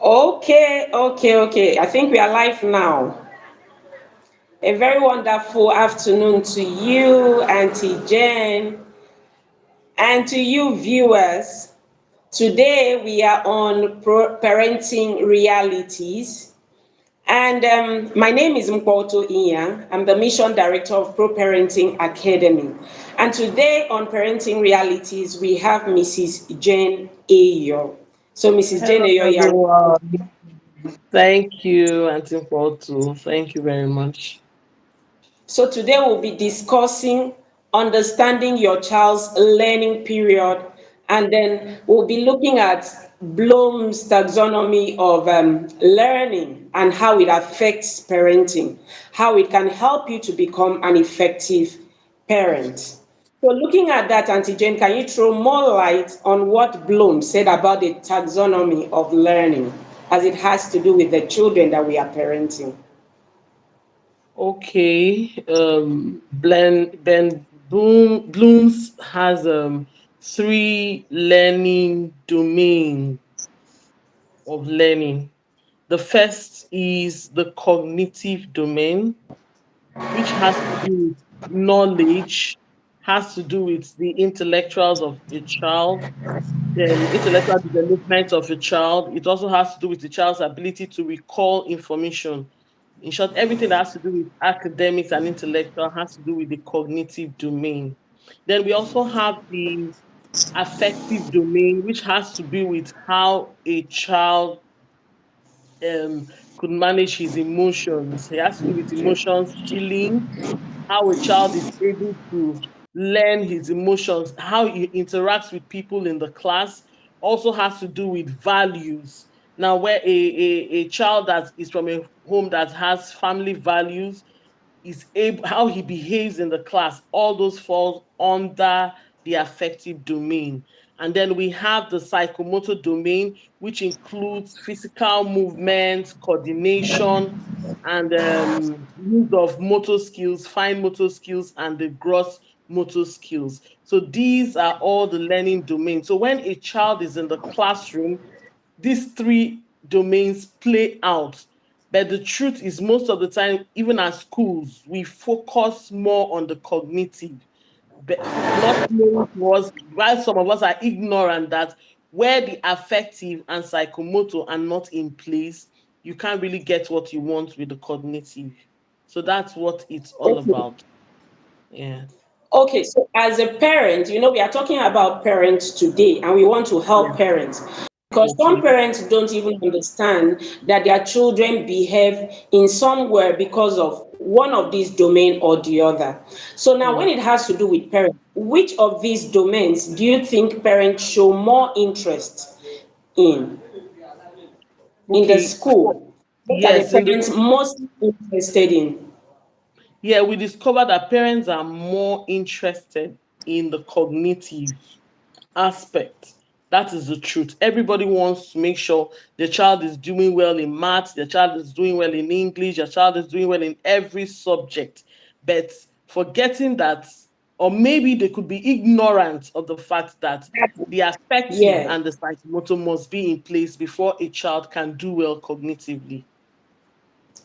Okay. I think we are live now. A very wonderful afternoon to you, Auntie Jen, and to you, viewers. Today we are on parenting realities. And my name is Mkpoto Iya. I'm the mission director of Pro Parenting Academy. And today on Parenting Realities, we have Mrs. Jane Ayo. So, Mrs. Jane Hello, Ayo, you're everyone. Thank you, Auntie Paul, too. Thank you very much. So today we'll be discussing understanding your child's learning period, and then we'll be looking at Bloom's taxonomy of learning and how it affects parenting, how it can help you to become an effective parent. So looking at that, Auntie Jane, can you throw more light on what Bloom said about the taxonomy of learning as it has to do with the children that we are parenting? Okay. Ben Bloom's has three learning domains of learning. The first is the cognitive domain, which has to do with knowledge, has to do with the intellectuals of a child, intellectual development of a child. It also has to do with the child's ability to recall information. In short, everything that has to do with academics and intellectual has to do with the cognitive domain. Then we also have the affective domain, which has to do with how a child could manage his emotions. It has to do with emotions, feeling, how a child is able to learn his emotions, how he interacts with people in the class, also has to do with values. Now, where a child that is from a home that has family values is able, how he behaves in the class, all those falls under the affective domain. And then we have the psychomotor domain, which includes physical movement, coordination, and use of motor skills, fine motor skills, and the gross motor skills. So these are all the learning domains. So when a child is in the classroom, these three domains play out. But the truth is, most of the time, even at schools, we focus more on the cognitive, but not knowing to us, while some of us are ignorant that where the affective and psychomotor are not in place, you can't really get what you want with the cognitive. So that's what it's all Okay. about. Yeah. Okay, so as a parent, we are talking about parents today and we want to help Yeah. parents because some Okay. parents don't even understand that their children behave in somewhere because of one of these domain or the other. So now Yeah. when it has to do with parents, which of these domains do you think parents show more interest in in the Okay. school? What are the Yes, in the parents most interested in? yeah, we discovered that parents are more interested in the cognitive aspect. That is the truth. Everybody wants to make sure their child is doing well in maths, their child is doing well in English, their child is doing well in every subject. But forgetting that, or maybe they could be ignorant of the fact that the affective Yeah. and the psychomotor must be in place before a child can do well cognitively.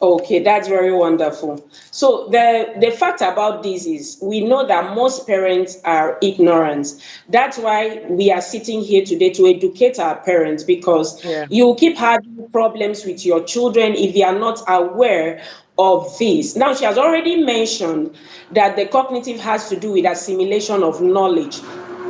Okay, that's very wonderful. So the fact about this is we know that most parents are ignorant. That's why we are sitting here today to educate our parents because Yeah. you keep having problems with your children if you are not aware of this. Now she has already mentioned that the cognitive has to do with assimilation of knowledge.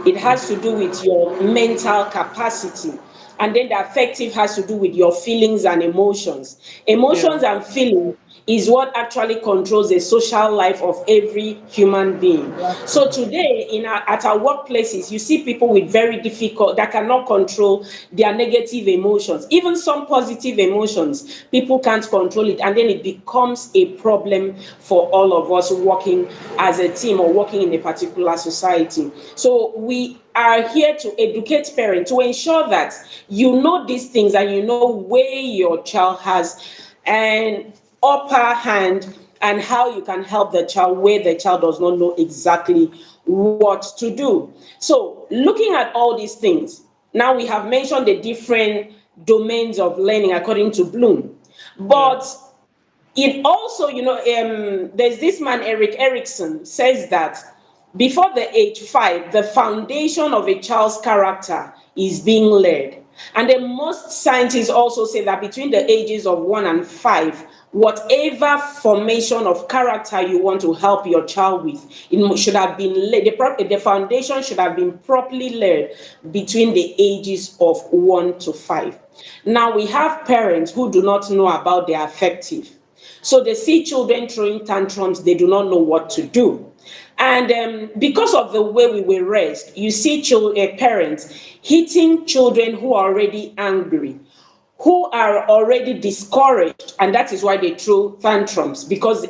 It Mm. has to do with your mental capacity. And then the affective has to do with your feelings and emotions. Yeah. Emotions and feelings is what actually controls the social life of every human being. So Exactly. today, at our workplaces, you see people with very difficult that cannot control their negative emotions, even some positive emotions. People can't control it, and then it becomes a problem for all of us working as a team or working in a particular society. So we are here to educate parents to ensure that you know these things and you know where your child has an upper hand and how you can help the child where the child does not know exactly what to do. So looking at all these things, now we have mentioned the different domains of learning, according to Bloom. Mm. But it also, there's this man, Eric Erickson, says that before the age 5, the foundation of a child's character is being laid. And then most scientists also say that between the ages of 1 and 5, whatever formation of character you want to help your child with, it should have been laid. The foundation should have been properly laid between the ages of 1 to 5. Now we have parents who do not know about their affective. So they see children throwing tantrums, they do not know what to do. And because of the way we were raised, you see parents hitting children who are already angry, who are already discouraged, and that is why they throw tantrums, because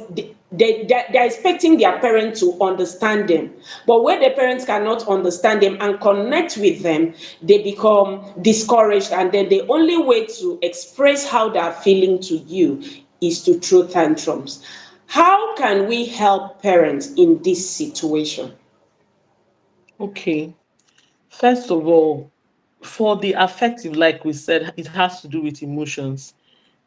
they're expecting their parents to understand them. But when the parents cannot understand them and connect with them, they become discouraged, and then the only way to express how they're feeling to you is to throw tantrums. How can we help parents in this situation? Okay. First of all, for the affective, like we said, it has to do with emotions.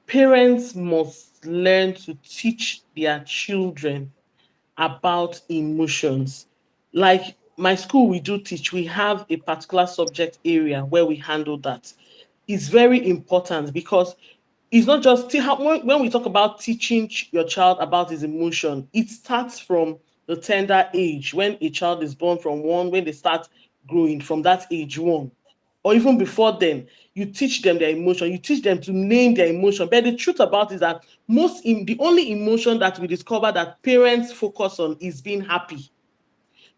Parents must learn to teach their children about emotions. Like my school, we do teach, we have a particular subject area where we handle that. It's very important because it's not just when we talk about teaching your child about his emotion, it starts from the tender age when a child is born, from one, when they start growing from that age one, or even before then. You teach them their emotion, you teach them to name their emotion. But the truth about it is that the only emotion that we discover that parents focus on is being happy.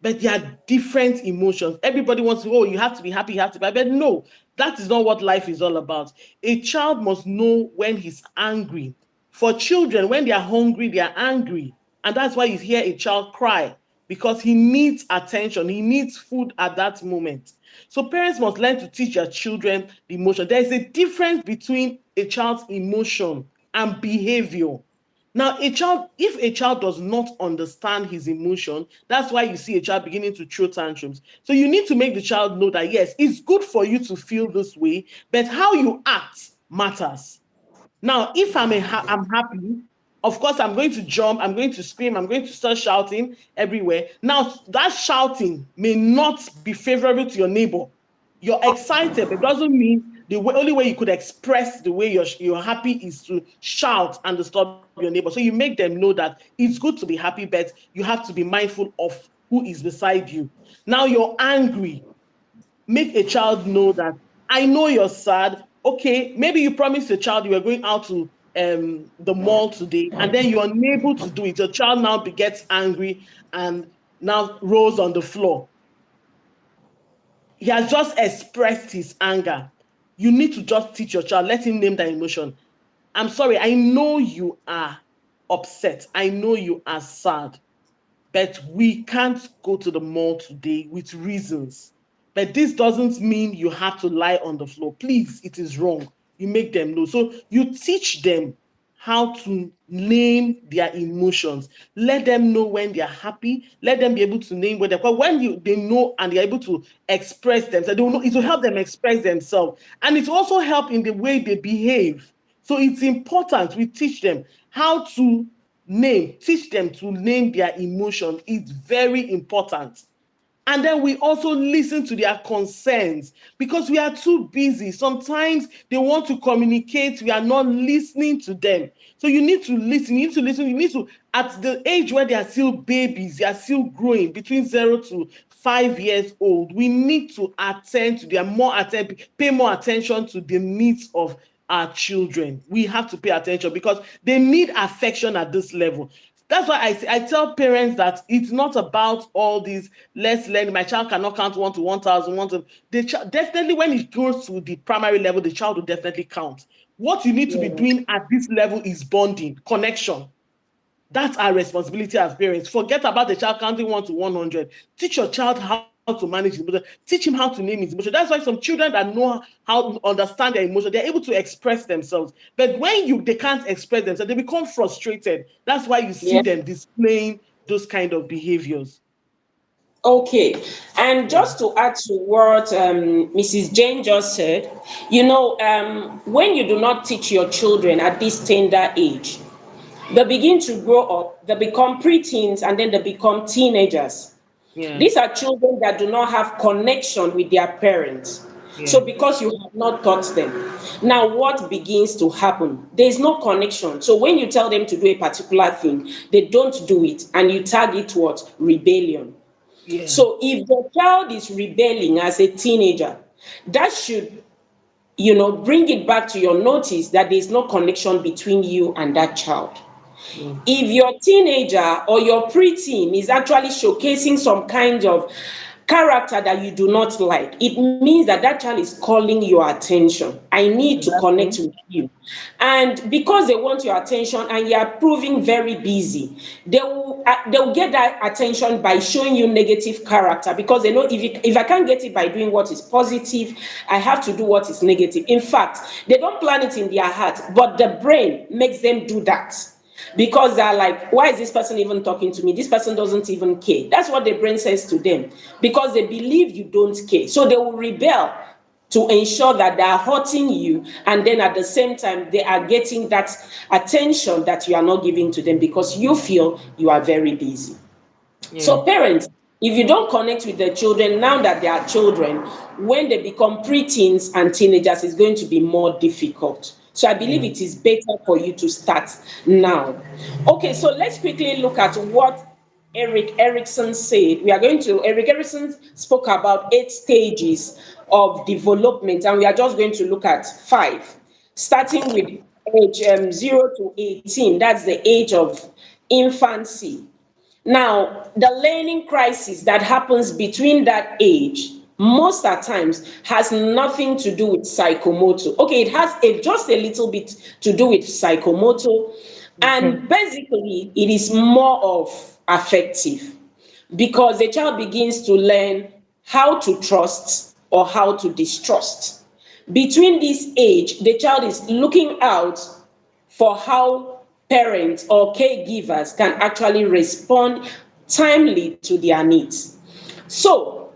But there are different emotions. Everybody wants to, oh, you have to be happy, you have to be happy. But no, that is not what life is all about. A child must know when he's angry. For children, when they are hungry, they are angry. And that's why you hear a child cry, because he needs attention, he needs food at that moment. So parents must learn to teach their children the emotion. There is a difference between a child's emotion and behavior. Now, if a child does not understand his emotion, that's why you see a child beginning to throw tantrums. So you need to make the child know that yes, it's good for you to feel this way, but how you act matters. Now, if I'm happy, of course, I'm going to jump, I'm going to scream, I'm going to start shouting everywhere. Now, that shouting may not be favorable to your neighbor. You're excited, but it doesn't mean only way you could express the way you're happy is to shout and disturb your neighbor. So you make them know that it's good to be happy, but you have to be mindful of who is beside you. Now you're angry. Make a child know that I know you're sad. Okay, maybe you promised your child you were going out to the mall today, and then you're unable to do it. Your child now gets angry and now rolls on the floor. He has just expressed his anger. You need to just teach your child, let him name that emotion. I'm sorry, I know you are upset. I know you are sad, but we can't go to the mall today with reasons. But this doesn't mean you have to lie on the floor. Please, it is wrong. You make them know. So you teach them how to name their emotions. Let them know when they're happy. Let them be able to name when they're, but when they know and they're able to express themselves, they will know, it will help them express themselves. And it also help in the way they behave. So it's important we teach them how to teach them to name their emotion. It's very important. And then we also listen to their concerns because we are too busy. Sometimes they want to communicate, we are not listening to them. So you need to listen, at the age where they are still babies, they are still growing between 0 to 5 years old. We need to attend to pay more attention to the needs of our children. We have to pay attention because they need affection at this level. That's why I tell parents that it's not about all these, let's learn. My child cannot count 1 to 1,000. Definitely, when it goes to the primary level, the child will definitely count. What you need to be Yeah. doing at this level is bonding, connection. That's our responsibility as parents. Forget about the child counting 1 to 100. Teach your child how to manage his emotion. Teach him how to name his emotion. That's why some children that know how to understand their emotion, they're able to express themselves. But when they can't express themselves, they become frustrated. That's why you see Yeah. them displaying those kind of behaviors. Okay, and just to add to what Mrs. Jane just said, when you do not teach your children at this tender age, they begin to grow up, they become preteens, and then they become teenagers. Yeah, These are children that do not have connection with their parents. So, yeah, because you have not taught them, now what begins to happen? There is no connection. So, when you tell them to do a particular thing, they don't do it, and you tag it what? Rebellion. yeah, So if the child is rebelling as a teenager, that should, bring it back to your notice that there's no connection between you and that child. yeah, If your teenager or your preteen is actually showcasing some kind of character that you do not like, it means that that child is calling your attention. I need to connect exactly. with you. And because they want your attention and you are proving very busy, they will get that attention by showing you negative character, because they know, if I can't get it by doing what is positive, I have to do what is negative. In fact, they don't plan it in their heart, but the brain makes them do that, because they're like, why is this person even talking to me? This person doesn't even care. That's what the brain says to them, because they believe you don't care. So they will rebel to ensure that they are hurting you, and then at the same time they are getting that attention that you are not giving to them, because you feel you are very busy. Yeah, So, parents, if you don't connect with the children now that they are children, when they become preteens and teenagers, it's going to be more difficult. So, I believe yeah. it is better for you to start now. Okay, so let's quickly look at what Eric Erickson said. Eric Erickson spoke about 8 stages of development, and we are just going to look at 5, starting with age 0 to 18. That's the age of infancy. Now, the learning crisis that happens between that age, most at times, has nothing to do with psychomotor. Okay, it has just a little bit to do with psychomotor, Okay. and basically, it is more of affective, because the child begins to learn how to trust or how to distrust. Between this age, the child is looking out for how parents or caregivers can actually respond timely to their needs. So,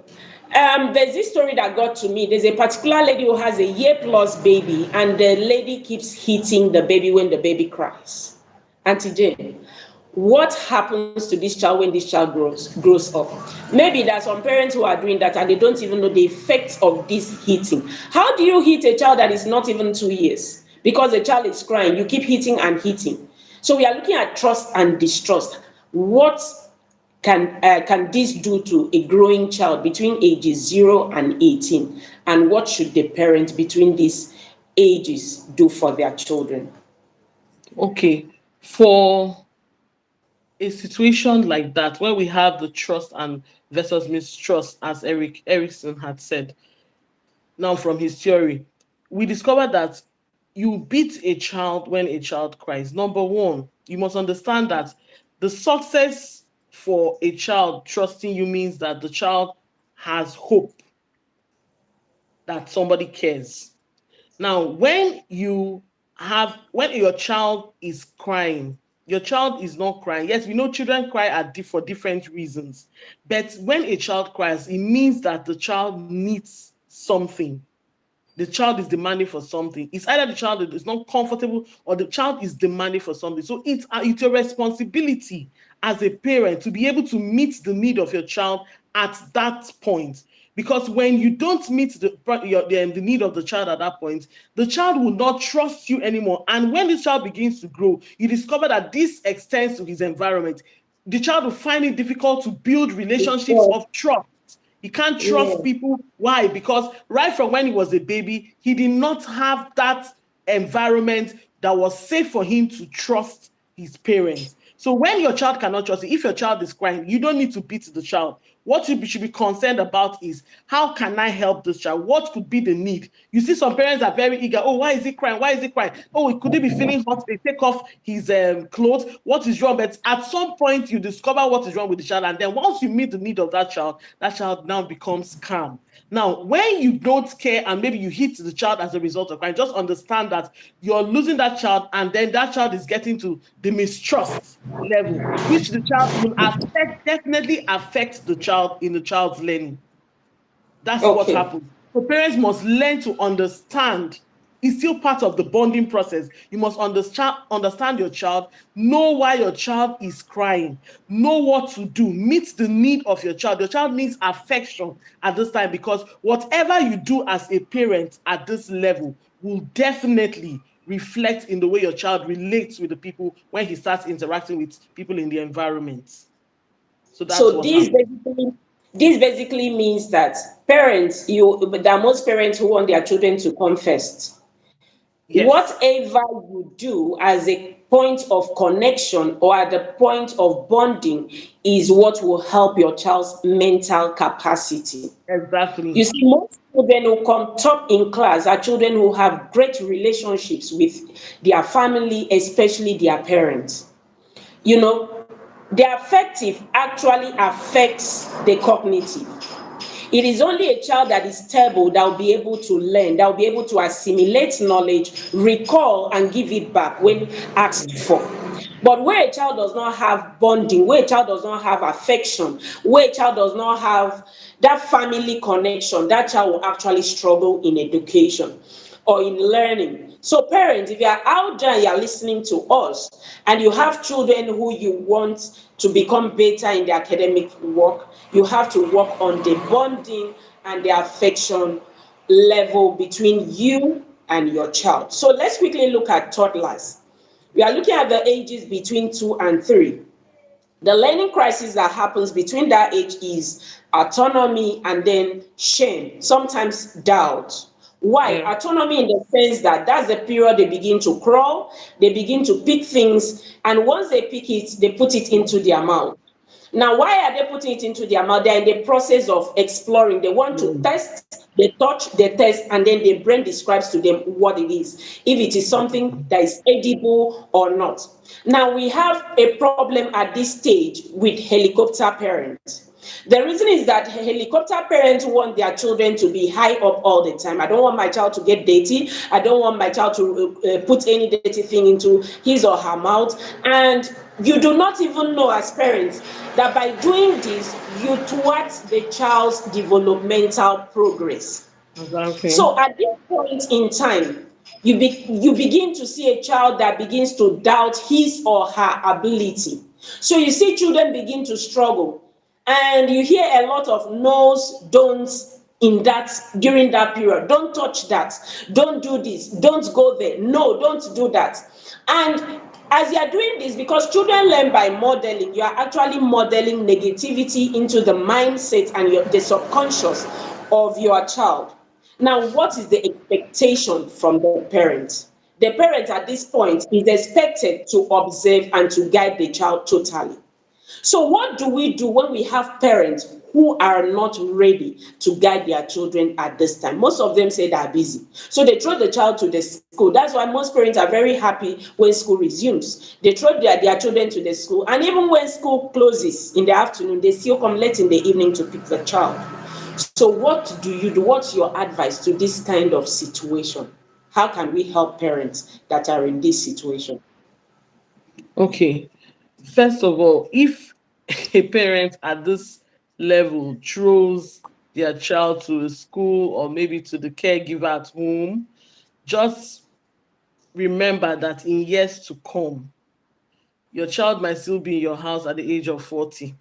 there's this story that got to me. There's a particular lady who has a year plus baby, and the lady keeps hitting the baby when the baby cries. Auntie Jane, what happens to this child when this child grows up? Maybe there are some parents who are doing that and they don't even know the effects of this hitting. How do you hit a child that is not even 2 years? Because the child is crying, you keep hitting and hitting. So we are looking at trust and distrust. What can this do to a growing child between ages 0 and 18? And what should the parents between these ages do for their children? Okay. For a situation like that, where we have the trust and versus mistrust, as Eric Erickson had said, now from his theory, we discovered that you beat a child when a child cries. Number one, you must understand that the success for a child trusting you means that the child has hope that somebody cares. Now, when your child is crying, your child is not crying. Yes, we know children cry for different reasons, but when a child cries, it means that the child needs something. The child is demanding for something. It's either the child is not comfortable or the child is demanding for something. So it's your responsibility as a parent to be able to meet the need of your child at that point. Because when you don't meet the need of the child at that point, the child will not trust you anymore. And when this child begins to grow, you discover that this extends to his environment. The child will find it difficult to build relationships Yes, of trust. He can't trust yes, people. Why? Because right from when he was a baby, he did not have that environment that was safe for him to trust his parents. So when your child cannot trust you, if your child is crying, you don't need to beat the child. What you should be concerned about is, how can I help this child? What could be the need? You see, some parents are very eager. Oh, why is he crying? Why is he crying? Oh, could he be feeling hot? They take off his clothes. What is wrong? But at some point, you discover what is wrong with the child. And then once you meet the need of that child now becomes calm. Now, when you don't care and maybe you hit the child as a result of crying, just understand that you're losing that child, and then that child is getting to the mistrust level, which the child will definitely affect the child the child's learning. That's what Okay. happens. So parents must learn to understand. It's still part of the bonding process. You must understand your child, know why your child is crying, know what to do, meet the need of your child. Your child needs affection at this time, because whatever you do as a parent at this level will definitely reflect in the way your child relates with the people when he starts interacting with people in the environment. So that's So what happens. this basically means that parents, there are most parents who want their children to come first. Yes, Whatever you do as a point of connection or at the point of bonding is what will help your child's mental capacity. You exactly. see, most children who come top in class are children who have great relationships with their family, especially their parents. You know, the affective actually affects the cognitive. It is only a child that is stable that will be able to learn, that will be able to assimilate knowledge, recall, and give it back when asked for. But where a child does not have bonding, where a child does not have affection, where a child does not have that family connection, that child will actually struggle in education or in learning. So, parents, if you are out there and you are listening to us and you have children who you want to become better in the academic work, you have to work on the bonding and the affection level between you and your child. So, let's quickly look at toddlers. We are looking at the ages between 2 and 3. The learning crisis that happens between that age is autonomy and then shame, sometimes doubt. Why? Yeah. Autonomy in the sense that that's the period they begin to crawl, they begin to pick things, and once they pick it, they put it into their mouth. Now, why are they putting it into their mouth? They're in the process of exploring. They want to Mm. test, they touch, they test, and then their brain describes to them what it is, if it is something that is edible or not. Now, we have a problem at this stage with helicopter parents. The reason is that helicopter parents want their children to be high up all the time. I don't want my child to get dirty. I don't want my child to put any dirty thing into his or her mouth. And you do not even know as parents that by doing this, you thwart the child's developmental progress. Exactly. So at this point in time, you begin to see a child that begins to doubt his or her ability. So you see children begin to struggle, and you hear a lot of no's, don'ts in that during that period. Don't touch that. Don't do this. Don't go there. No, don't do that. And as you are doing this, because children learn by modeling, you are actually modeling negativity into the mindset and the subconscious of your child. Now, what is the expectation from the parent? The parent at this point is expected to observe and to guide the child totally. So, what do we do when we have parents who are not ready to guide their children at this time? Most of them say they are busy. So, they throw the child to the school. That's why most parents are very happy when school resumes. They throw their children to the school. And even when school closes in the afternoon, they still come late in the evening to pick the child. So, what do you do? What's your advice to this kind of situation? How can we help parents that are in this situation? Okay. First of all, if a parent at this level throws their child to a school or maybe to the caregiver at home, just remember that in years to come, your child might still be in your house at the age of 40,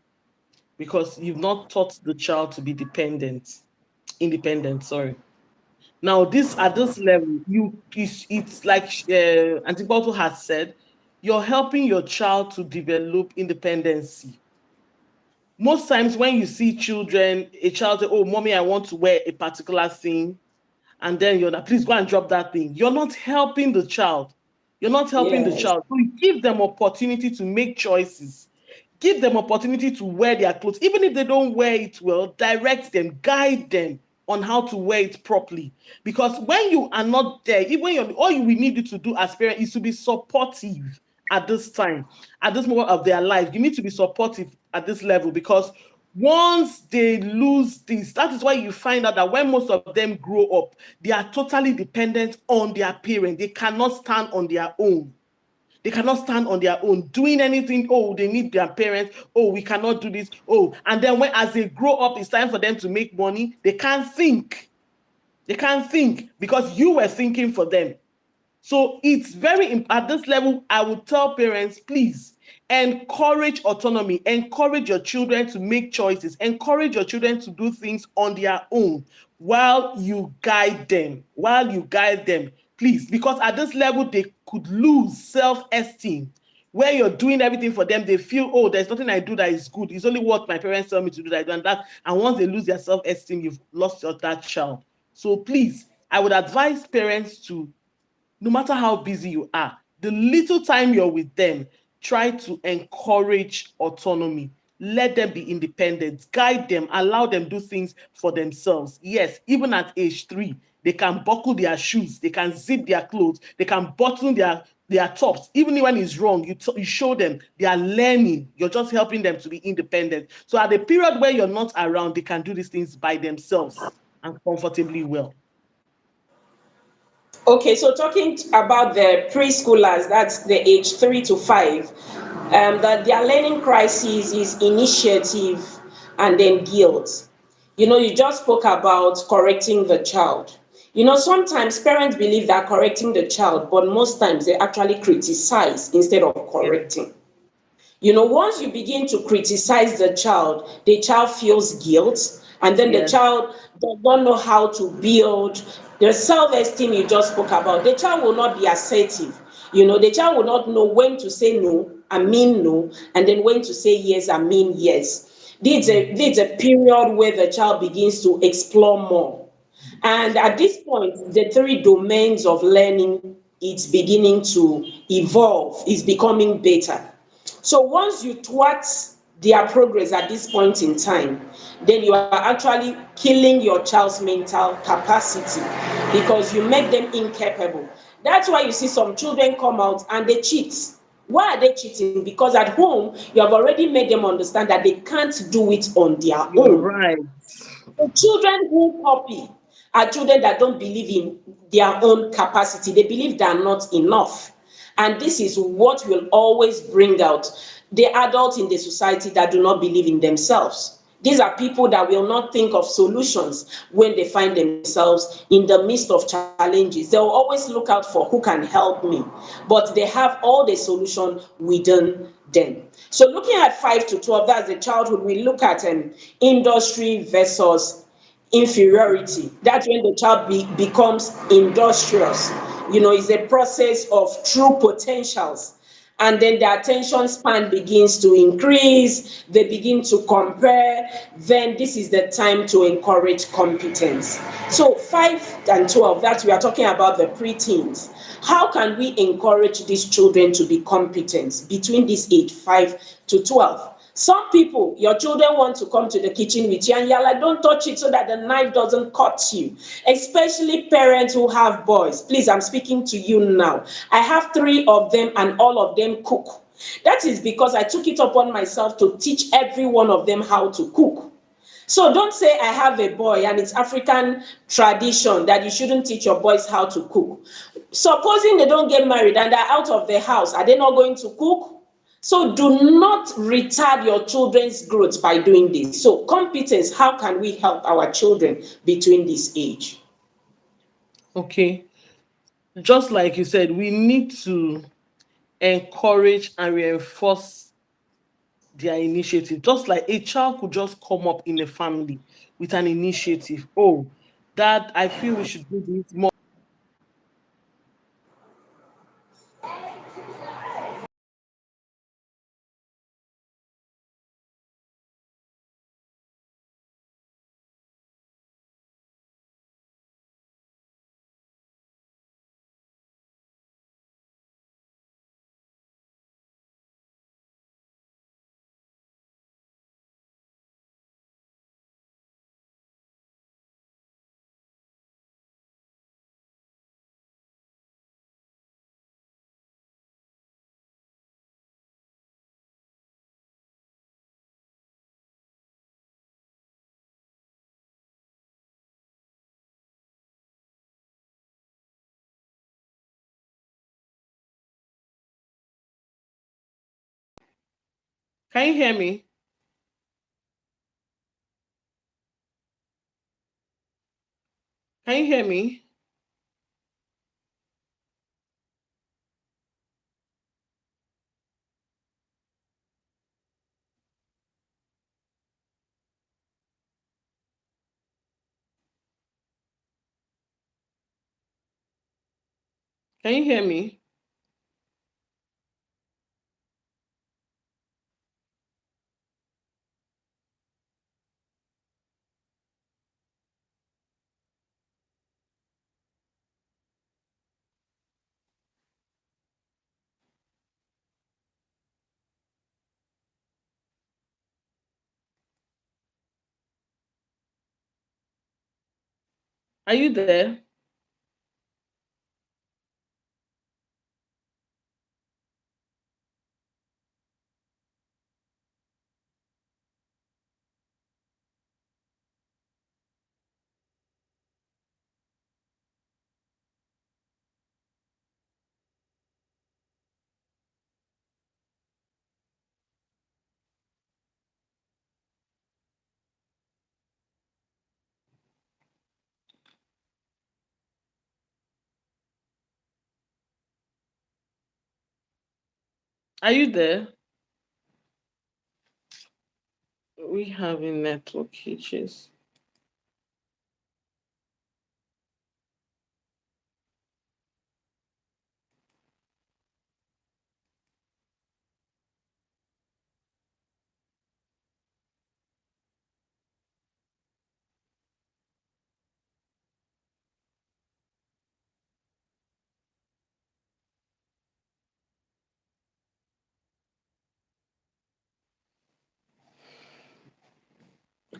because you've not taught the child to be independent, sorry. Now, this at this level, it's like Auntie Bottle has said, you're helping your child to develop independency. Most times when you see children, a child say, "Oh, mommy, I want to wear a particular thing," and then you're like, "Please go and drop that thing." You're not helping the child. You're not helping the Yes. child. So you give them opportunity to make choices. Give them opportunity to wear their clothes. Even if they don't wear it well, direct them, guide them on how to wear it properly. Because when you are not there, even when all you will need you to do as parent is to be supportive at this time, at this moment of their life. You need to be supportive at this level, because once they lose this, that is why you find out that when most of them grow up, they are totally dependent on their parent. They cannot stand on their own. They cannot stand on their own, doing anything. Oh, they need their parents. Oh, we cannot do this. Oh, and then as they grow up, it's time for them to make money. They can't think. They can't think because you were thinking for them. So it's very, at this level, I would tell parents, please encourage autonomy, encourage your children to make choices, encourage your children to do things on their own while you guide them, please, because at this level, they could lose self-esteem. Where you're doing everything for them, they feel, oh, there's nothing I do that is good. It's only what my parents tell me to do that I do, and that. And once they lose their self-esteem, you've lost that child. So please, I would advise parents to, no matter how busy you are, the little time you're with them, try to encourage autonomy. Let them be independent, guide them, allow them do things for themselves. Yes, even at age 3, they can buckle their shoes, they can zip their clothes, they can button their tops. Even when it's wrong, you show them, they are learning. You're just helping them to be independent. So at the period where you're not around, they can do these things by themselves and comfortably well. Okay, so talking about the preschoolers, that's the age 3 to 5, that their learning crisis is initiative and then guilt. You just spoke about correcting the child. Sometimes parents believe they're correcting the child, but most times they actually criticize instead of Yeah. correcting. Once you begin to criticize the child feels guilt, and then the Yes. child does not know how to build the self-esteem you just spoke about. The child will not be assertive. The child will not know when to say no and mean no, and then when to say yes and mean yes. This is a period where the child begins to explore more. And at this point, the 3 domains of learning, it's beginning to evolve, it's becoming better. So once you thwart their progress at this point in time, then you are actually killing your child's mental capacity because you make them incapable. That's why you see some children come out and they cheat. Why are they cheating? Because at home, you have already made them understand that they can't do it on their You're own. right. The children who copy are children that don't believe in their own capacity. They believe they are not enough. And this is what will always bring out the adults in the society that do not believe in themselves. These are people that will not think of solutions when they find themselves in the midst of challenges. They'll always look out for who can help me, but they have all the solution within them. So looking at 5 to 12, that's the childhood, we look at industry versus inferiority. That's when the child becomes industrious. It's a process of true potentials. And then the attention span begins to increase, they begin to compare. Then this is the time to encourage competence. So 5 and 12, that we are talking about the preteens. How can we encourage these children to be competent between this age 5 to 12? Some people, your children want to come to the kitchen with you and you're like, don't touch it so that the knife doesn't cut you. Especially parents who have boys. Please, I'm speaking to you now. I have 3 of them and all of them cook. That is because I took it upon myself to teach every one of them how to cook. So don't say I have a boy and it's African tradition that you shouldn't teach your boys how to cook. Supposing they don't get married and they're out of the house, are they not going to cook? So do not retard your children's growth by doing this. So competence, how can we help our children between this age? Okay. Just like you said, we need to encourage and reinforce their initiative. Just like a child could just come up in a family with an initiative. Oh, that I feel we should do this more. Can you hear me? Can you hear me? Can you hear me? Are you there? Are you there? We having network issues.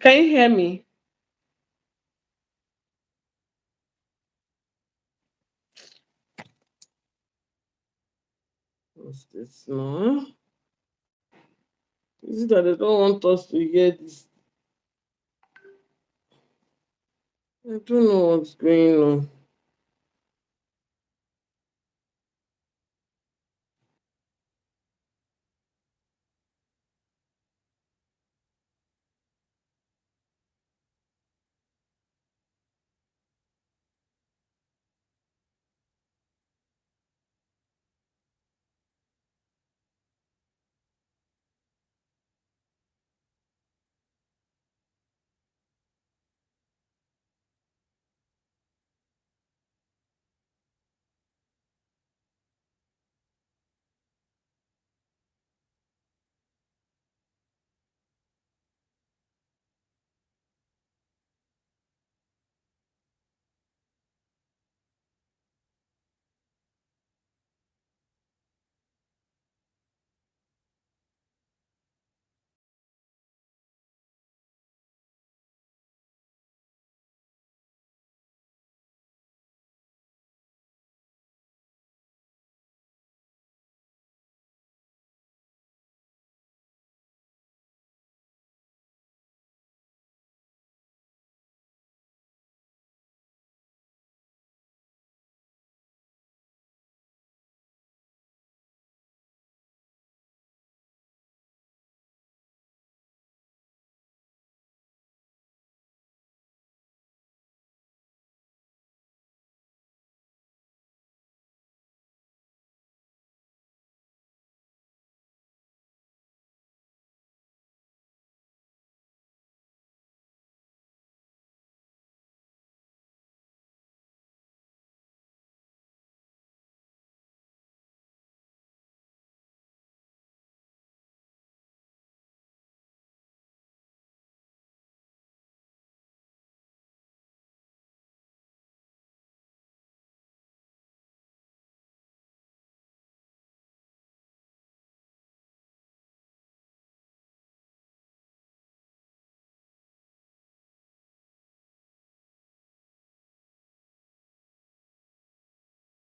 Can you hear me? What's this now? Is it that they don't want us to hear this? I don't know what's going on.